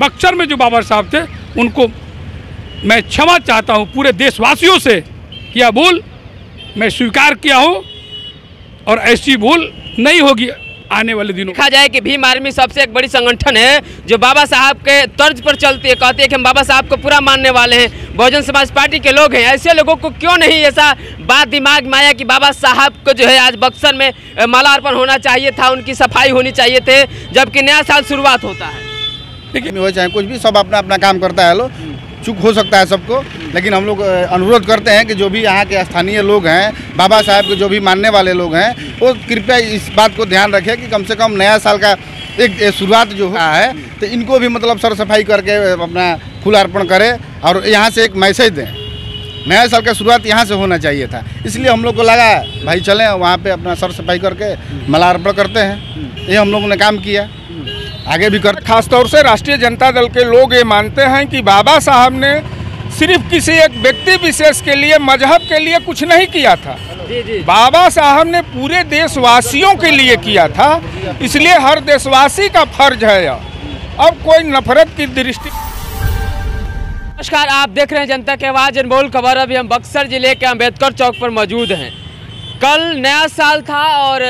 बक्सर में जो बाबा साहब थे उनको मैं क्षमा चाहता हूँ पूरे देशवासियों से। यह भूल मैं स्वीकार किया हूँ और ऐसी भूल नहीं होगी आने वाले दिनों। देखा जाए कि भीम आर्मी सबसे एक बड़ी संगठन है जो बाबा साहब के तर्ज पर चलती है, कहती है कि हम बाबा साहब को पूरा मानने वाले हैं। बहुजन समाज पार्टी के लोग हैं, ऐसे लोगों को क्यों नहीं ऐसा बात दिमाग में आया कि बाबा साहब को जो है आज बक्सर में मालार्पण होना चाहिए था, उनकी सफाई होनी चाहिए थे, जबकि नया साल शुरुआत होता है। लेकिन वो चाहे कुछ भी, सब अपना अपना काम करता है। लो चूक हो सकता है सबको, लेकिन हम लोग अनुरोध करते हैं कि जो भी यहाँ के स्थानीय लोग हैं, बाबा साहब के जो भी मानने वाले लोग हैं, वो कृपया इस बात को ध्यान रखें कि कम से कम नया साल का एक शुरुआत जो हुआ है तो इनको भी मतलब सर सफाई करके अपना फूल अर्पण करें और यहाँ से एक मैसेज दें। नया साल का शुरुआत यहाँ से होना चाहिए था, इसलिए हम लोग को लगा भाई चलें वहाँ पे अपना सर सफाई करके मालार्पण करते हैं। ये हम लोगों ने काम किया, आगे भी कर। खासतौर से राष्ट्रीय जनता दल के लोग ये मानते हैं कि बाबा साहब ने सिर्फ किसी एक व्यक्ति विशेष के लिए, मजहब के लिए कुछ नहीं किया था। बाबा साहब ने पूरे देशवासियों के लिए किया था, इसलिए हर देशवासी का फर्ज है। अब कोई नफरत की दृष्टि। नमस्कार, आप देख रहे हैं जनता की आवाज़ अनमोल खबर। अभी हम बक्सर जिले के अम्बेडकर चौक पर मौजूद हैं। कल नया साल था और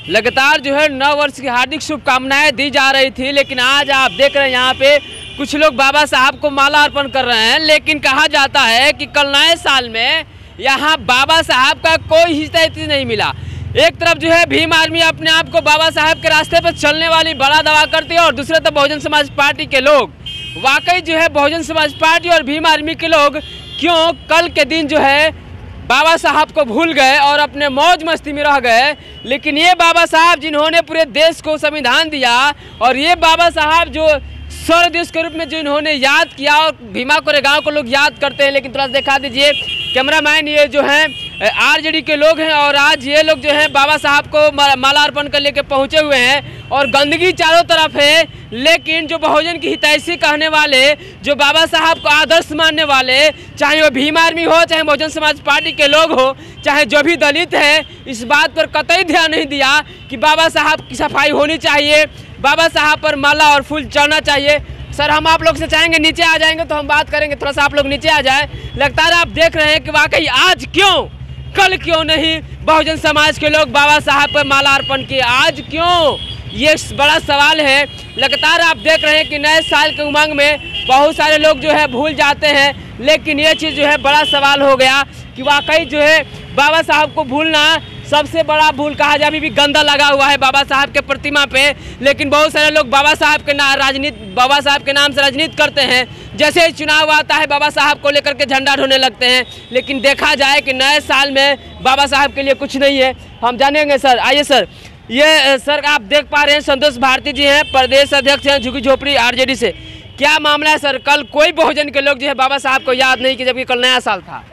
लगातार जो है नव वर्ष की हार्दिक शुभकामनाएं दी जा रही थी, लेकिन आज आप देख रहे हैं यहाँ पे कुछ लोग बाबा साहब को माला अर्पण कर रहे हैं। लेकिन कहा जाता है कि कल नए साल में यहाँ बाबा साहब का कोई हिस्सा नहीं मिला। एक तरफ जो है भीम आर्मी अपने आप को बाबा साहब के रास्ते पर चलने वाली बड़ा दावा करती है और दूसरे तरफ बहुजन समाज पार्टी के लोग। वाकई जो है बहुजन समाज पार्टी और भीम आर्मी के लोग क्यों कल के दिन जो है बाबा साहब को भूल गए और अपने मौज मस्ती में रह गए। लेकिन ये बाबा साहब जिन्होंने पूरे देश को संविधान दिया और ये बाबा साहब जो स्वर्ग देश के रूप में जो इन्होंने याद किया और भीमा कोरेगांव को लोग याद करते हैं। लेकिन थोड़ा दिखा दीजिए कैमरामैन, ये जो हैं आरजेडी के लोग हैं और आज ये लोग जो हैं बाबा साहब को मालार्पण कर लेके पहुंचे हुए हैं और गंदगी चारों तरफ है। लेकिन जो बहुजन की हितैषी कहने वाले, जो बाबा साहब को आदर्श मानने वाले, चाहे वो भीम आर्मी हो, चाहे बहुजन समाज पार्टी के लोग हो, चाहे जो भी दलित है, इस बात पर कतई ध्यान नहीं दिया कि बाबा साहब की सफाई होनी चाहिए, बाबा साहब पर माला और फूल चढ़ना चाहिए। सर, हम आप लोग से चाहेंगे नीचे आ जाएंगे तो हम बात करेंगे, थोड़ा सा आप लोग नीचे आ जाए। लगातार आप देख रहे हैं कि वाकई आज क्यों, कल क्यों नहीं बहुजन समाज के लोग बाबा साहब पर माला अर्पण किए, आज क्यों, ये बड़ा सवाल है। लगातार आप देख रहे हैं कि नए साल के उमंग में बहुत सारे लोग जो है भूल जाते हैं, लेकिन ये चीज़ जो है बड़ा सवाल हो गया कि वाकई जो है बाबा साहब को भूलना सबसे बड़ा भूल कहा जाए। अभी भी गंदा लगा हुआ है बाबा साहब के प्रतिमा पे, लेकिन बहुत सारे लोग बाबा साहब के नाम से राजनीति करते हैं। जैसे ही चुनाव आता है बाबा साहब को लेकर के झंडा ढोने लगते हैं। लेकिन देखा जाए कि नए साल में बाबा साहब के लिए कुछ नहीं है, हम जानेंगे। सर आइए सर, ये सर आप देख पा रहे हैं संतोष भारती जी हैं, प्रदेश अध्यक्ष हैं झुग्गी झोपड़ी आरजेडी से। क्या मामला है सर, कल कोई बहुजन के लोग जो है बाबा साहब को याद नहीं किया जबकि कल नया साल था?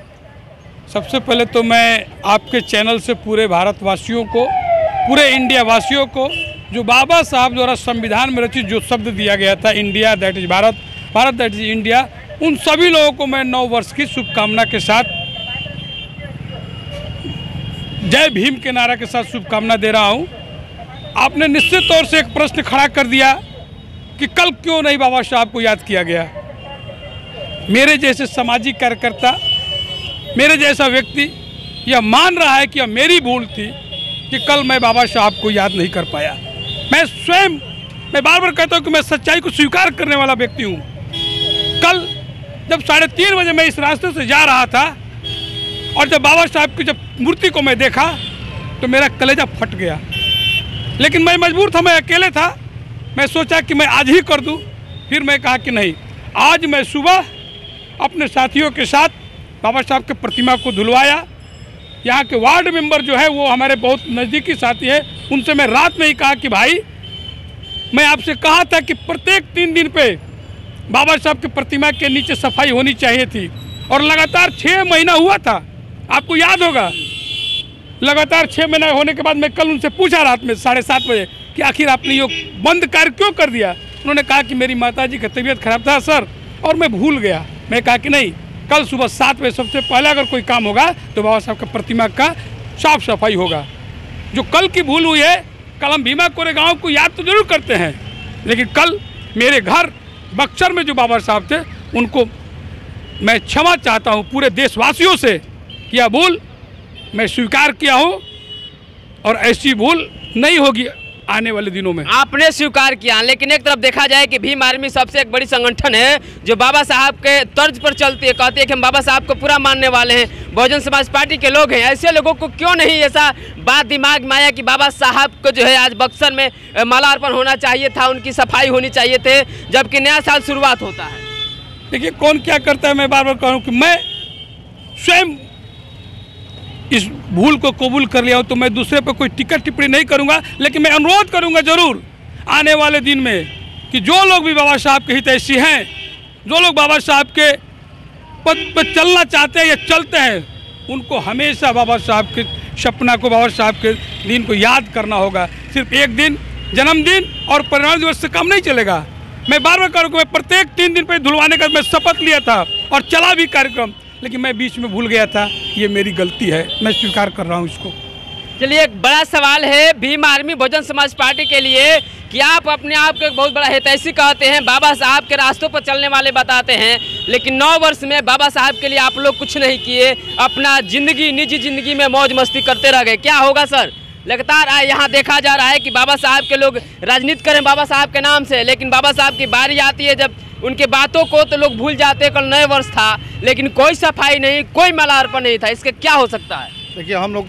सबसे पहले तो मैं आपके चैनल से पूरे भारतवासियों को, पूरे इंडिया वासियों को, जो बाबा साहब द्वारा संविधान में रचित जो शब्द दिया गया था, India that is Bharat, Bharat that is India, उन सभी लोगों को मैं नव वर्ष की शुभकामना के साथ, जय भीम के नारा के साथ शुभकामना दे रहा हूं। आपने निश्चित तौर से एक प्रश्न खड़ा कर दिया कि कल क्यों नहीं बाबा साहब को याद किया गया। मेरे जैसे सामाजिक कार्यकर्ता, मेरे जैसा व्यक्ति यह मान रहा है कि यह मेरी भूल थी कि कल मैं बाबा साहब को याद नहीं कर पाया। मैं बार बार कहता हूं कि मैं सच्चाई को स्वीकार करने वाला व्यक्ति हूं। कल जब 3:30 बजे मैं इस रास्ते से जा रहा था और जब बाबा साहब की जब मूर्ति को मैं देखा तो मेरा कलेजा फट गया। लेकिन मैं मजबूर था, मैं अकेले था। मैं सोचा कि मैं आज ही कर दूं। फिर मैं कहा कि नहीं, आज मैं सुबह अपने साथियों के साथ बाबा साहब के प्रतिमा को धुलवाया। यहाँ के वार्ड मेंबर जो है वो हमारे बहुत नज़दीकी साथी हैं, उनसे मैं रात में ही कहा कि भाई, मैं आपसे कहा था कि प्रत्येक 3 दिन पे बाबा साहब के प्रतिमा के नीचे सफाई होनी चाहिए थी और लगातार 6 महीना हुआ था। आपको याद होगा, लगातार 6 महीना होने के बाद मैं कल उनसे पूछा रात में 7:30 बजे कि आखिर आपने ये बंद कार्य क्यों कर दिया। उन्होंने कहा कि मेरी माताजी की तबीयत खराब था सर और मैं भूल गया। मैं कहा कि नहीं, कल सुबह 7 बजे सबसे पहले अगर कोई काम होगा तो बाबा साहब का प्रतिमा का साफ सफाई होगा। जो कल की भूल हुई है, कल हम भीमा कोरेगांव को याद तो जरूर करते हैं, लेकिन कल मेरे घर बक्सर में जो बाबा साहब थे उनको मैं क्षमा चाहता हूँ पूरे देशवासियों से कि यह भूल मैं स्वीकार किया हूँ और ऐसी भूल नहीं होगी आने वाले दिनों में। आपने स्वीकार किया, लेकिन एक तरफ देखा जाए कि भीम आर्मी सबसे एक बड़ी संगठन है जो बाबा साहब के तर्ज पर चलती है, कहती है कि हम बाबा साहब को पूरा मानने वाले हैं, बहुजन समाज पार्टी के लोग हैं। ऐसे लोगों को क्यों नहीं ऐसा बात दिमाग में आया कि बाबा साहब को जो है आज बक्सर में मालार्पण होना चाहिए था, उनकी सफाई होनी चाहिए थे, जबकि नया साल शुरुआत होता है। देखिए कौन क्या करता है, मैं बार बार कह रहा हूँ कि मैं स्वयं इस भूल को कबूल कर लिया हूँ, तो मैं दूसरे पर कोई टिक्का टिप्पणी नहीं करूँगा, लेकिन मैं अनुरोध करूँगा जरूर आने वाले दिन में कि जो लोग भी बाबा साहब के हितैषी हैं, जो लोग बाबा साहब के पद पर चलना चाहते हैं या चलते हैं, उनको हमेशा बाबा साहब के सपना को, बाबा साहब के दिन को याद करना होगा। सिर्फ एक दिन जन्मदिन और परिनिर्वाण दिवस से कम नहीं चलेगा। मैं बार बार करूँगा, मैं प्रत्येक 3 दिन पर धुलवाने का मैं शपथ लिया था और चला भी कार्यक्रम, लेकिन मैं बीच में भूल गया था। ये मेरी गलती है, मैं स्वीकार कर रहा हूँ इसको। चलिए, एक बड़ा सवाल है भीम आर्मी बहुजन समाज पार्टी के लिए कि आप अपने आप को एक बहुत बड़ा हितैषी कहते हैं, बाबा साहब के रास्तों पर चलने वाले बताते हैं, लेकिन 9 वर्ष में बाबा साहब के लिए आप लोग कुछ नहीं किए, अपना जिंदगी, निजी जिंदगी में मौज मस्ती करते रह गए। क्या होगा सर? लगातार यहाँ देखा जा रहा है कि बाबा साहब के लोग राजनीति करें बाबा साहब के नाम से, लेकिन बाबा साहब की बारी आती है जब उनके बातों को तो लोग भूल जाते हैं। कल नए वर्ष था, लेकिन कोई सफाई नहीं, कोई मालार्पण नहीं था। इसके क्या हो सकता है? देखिए, हम लोग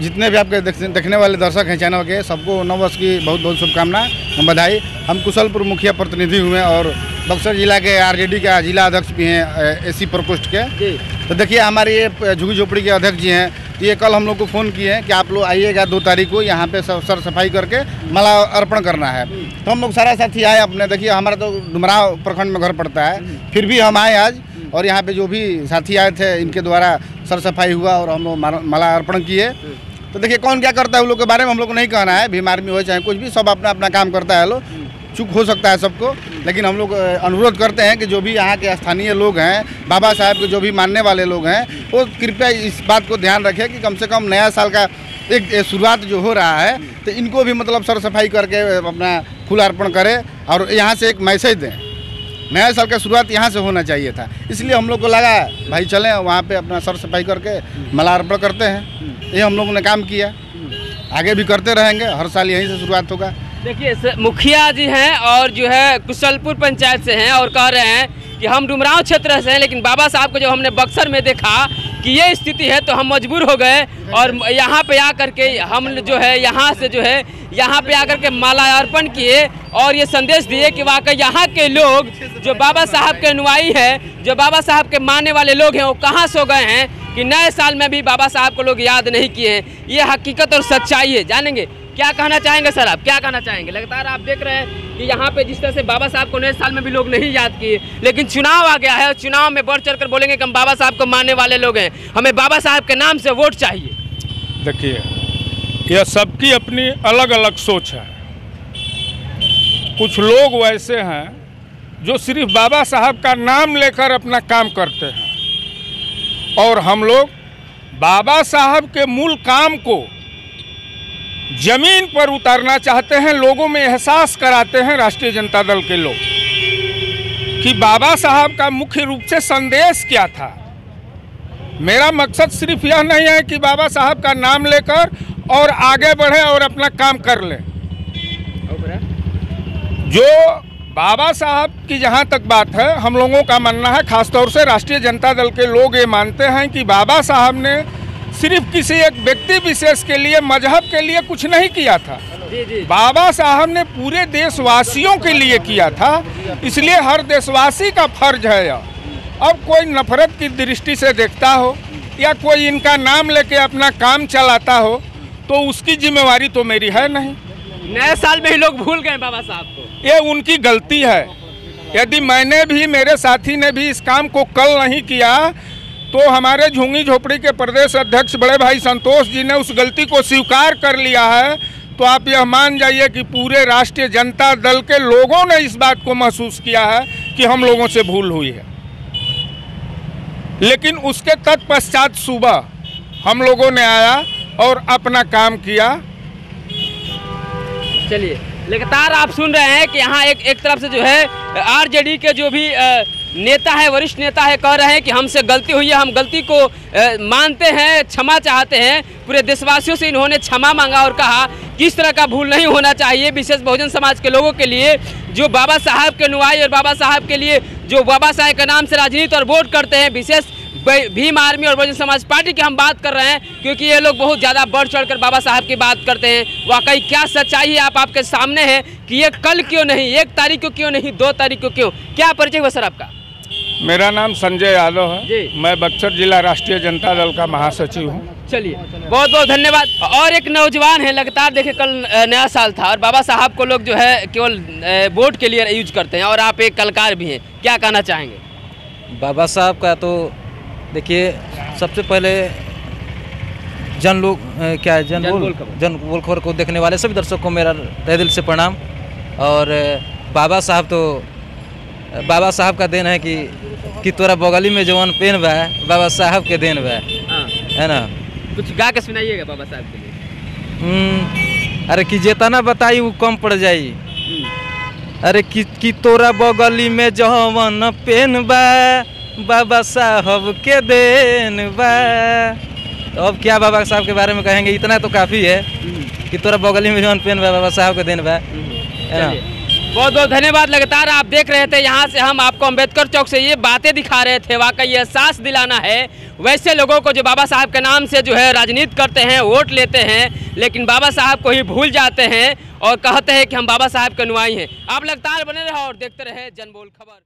जितने भी आपके देखने वाले दर्शक हैं चैनल के, सबको नव वर्ष की बहुत बहुत शुभकामनाएं, बधाई। हम कुशलपुर मुखिया प्रतिनिधि हुए और बक्सर जिला के आरजेडी का जिला अध्यक्ष भी हैं एसी प्रकोष्ठ के। तो देखिए, हमारे ये झुग्गी झोपड़ी के अध्यक्ष जी हैं, तो ये कल हम लोग को फ़ोन किए हैं कि आप लोग आइएगा 2 तारीख को यहाँ पे सर सफाई करके माला अर्पण करना है। तो हम लोग सारा साथी आए अपने। देखिए, हमारा तो डुमराव प्रखंड में घर पड़ता है, फिर भी हम आए आज, और यहाँ पे जो भी साथी आए थे इनके द्वारा सर सफाई हुआ और हम लोग माला अर्पण किए। तो देखिए, कौन क्या करता है उन लोग के बारे में हम लोग को नहीं कहना है। भीम आर्मी हो चाहे कुछ भी, सब अपना अपना काम करता है। लोग चूक हो सकता है सबको, लेकिन हम लोग अनुरोध करते हैं कि जो भी यहाँ के स्थानीय लोग हैं, बाबा साहब के जो भी मानने वाले लोग हैं, वो कृपया इस बात को ध्यान रखें कि कम से कम नया साल का एक शुरुआत जो हो रहा है, तो इनको भी मतलब सर सफाई करके अपना फूल अर्पण करें और यहाँ से एक मैसेज दें। नया साल का शुरुआत यहाँ से होना चाहिए था, इसलिए हम लोग को लगा भाई चलें वहाँ पे अपना सर सफाई करके माला अर्पण करते हैं। ये हम लोगों ने काम किया, आगे भी करते रहेंगे, हर साल यहीं से शुरुआत होगा। देखिए, मुखिया जी हैं और जो है कुशलपुर पंचायत से हैं और कह रहे हैं कि हम डुमराव क्षेत्र से हैं, लेकिन बाबा साहब को जब हमने बक्सर में देखा कि ये स्थिति है तो हम मजबूर हो गए और यहाँ पे आकर के हम जो है यहाँ से जो है यहाँ पे आकर के माला अर्पण किए और ये संदेश दिए कि वाकई यहाँ के लोग जो बाबा साहब के अनुयायी हैं, जो बाबा साहब के मानने वाले लोग हैं, वो कहाँ सो गए हैं कि नए साल में भी बाबा साहब को लोग याद नहीं किए हैं। ये हकीकत और सच्चाई है। जानेंगे क्या कहना चाहेंगे सर, आप क्या कहना चाहेंगे? लगातार आप देख रहे हैं कि यहाँ पे जिस तरह से बाबा साहब को नए साल में भी लोग नहीं याद किए, लेकिन चुनाव आ गया है और चुनाव में बढ़ चढ़कर बोलेंगे कि हम बाबा साहब को मानने वाले लोग हैं, हमें बाबा साहब के नाम से वोट चाहिए। देखिए, यह सबकी अपनी अलग अलग सोच है। कुछ लोग वैसे हैं जो सिर्फ बाबा साहब का नाम लेकर अपना काम करते हैं, और हम लोग बाबा साहब के मूल काम को जमीन पर उतारना चाहते हैं, लोगों में एहसास कराते हैं राष्ट्रीय जनता दल के लोग कि बाबा साहब का मुख्य रूप से संदेश क्या था। मेरा मकसद सिर्फ यह नहीं है कि बाबा साहब का नाम लेकर और आगे बढ़े और अपना काम कर लें। जो बाबा साहब की जहाँ तक बात है, हम लोगों का मानना है, खासतौर से राष्ट्रीय जनता दल के लोग ये मानते हैं कि बाबा साहब ने सिर्फ किसी एक व्यक्ति विशेष के लिए, मजहब के लिए कुछ नहीं किया था। बाबा साहब ने पूरे देशवासियों के लिए किया था, इसलिए हर देशवासी का फर्ज है। अब कोई नफरत की दृष्टि से देखता हो या कोई इनका नाम लेके अपना काम चलाता हो, तो उसकी जिम्मेवारी तो मेरी है नहीं। नए साल में ही लोग भूल गए बाबा साहब को, ये उनकी गलती है। यदि मैंने भी, मेरे साथी ने भी इस काम को कल नहीं किया, तो हमारे झुग्गी झोपड़ी के प्रदेश अध्यक्ष बड़े भाई संतोष जी ने उस गलती को स्वीकार कर लिया है, तो आप यह मान जाइए कि पूरे राष्ट्रीय जनता दल के लोगों ने इस बात को महसूस किया है कि हम लोगों से भूल हुई है। लेकिन उसके तत्पश्चात सुबह हम लोगों ने आया और अपना काम किया। चलिए, लगातार आप सुन रहे हैं कि यहाँ एक तरफ से जो है आरजेडी के जो भी नेता है, वरिष्ठ नेता है, कह रहे हैं कि हमसे गलती हुई है, हम गलती को मानते हैं, क्षमा चाहते हैं। पूरे देशवासियों से इन्होंने क्षमा मांगा और कहा कि इस तरह का भूल नहीं होना चाहिए। विशेष बहुजन समाज के लोगों के लिए जो बाबा साहब के अनुयायी और बाबा साहब के लिए जो बाबा साहब के नाम से राजनीति और वोट करते हैं, विशेष भीम आर्मी और बहुजन समाज पार्टी की हम बात कर रहे हैं, क्योंकि ये लोग बहुत ज़्यादा बढ़ चढ़कर बाबा साहब की बात करते हैं। वाकई क्या सच्चाई है आपके सामने है कि ये कल क्यों नहीं, 1 तारीख को क्यों नहीं, 2 तारीख को क्यों? क्या परिचय हुआ सर आपका? मेरा नाम संजय यादव है जी। मैं बक्सर जिला राष्ट्रीय जनता दल का महासचिव हूँ। चलिए, बहुत बहुत धन्यवाद। और एक नौजवान है, लगातार देखे कल नया साल था और बाबा साहब को लोग जो है केवल वोट के लिए यूज करते हैं, और आप एक कलाकार भी हैं, क्या कहना चाहेंगे? बाबा साहब का तो देखिए, सबसे पहले जन बोल खबर को देखने वाले सभी दर्शकों को मेरा तहे दिल से प्रणाम। और बाबा साहब का देन है कि तोरा बगली में जवान पेन बा, बाबा साहब के देन बा, है ना। कुछ गा के सुनाइएगा बाबा साहब के लिए। अरे कि जेतना बताई वो कम पड़ जाई। अरे कि तोरा बगली में जवान पेन बा, बाबा साहब के देन बा। तो अब क्या बाबा साहब के बारे में कहेंगे, इतना तो काफ़ी है कि तोरा बगली में जवान पेन बा, बाबा साहब के देन बा, है ना। बहुत बहुत धन्यवाद। लगातार आप देख रहे थे, यहाँ से हम आपको अंबेडकर चौक से ये बातें दिखा रहे थे। वाकई ये एहसास दिलाना है वैसे लोगों को जो बाबा साहब के नाम से जो है राजनीति करते हैं, वोट लेते हैं, लेकिन बाबा साहब को ही भूल जाते हैं और कहते हैं कि हम बाबा साहब के अनुयायी हैं। आप लगातार बने रहे और देखते रहे जनबोल खबर।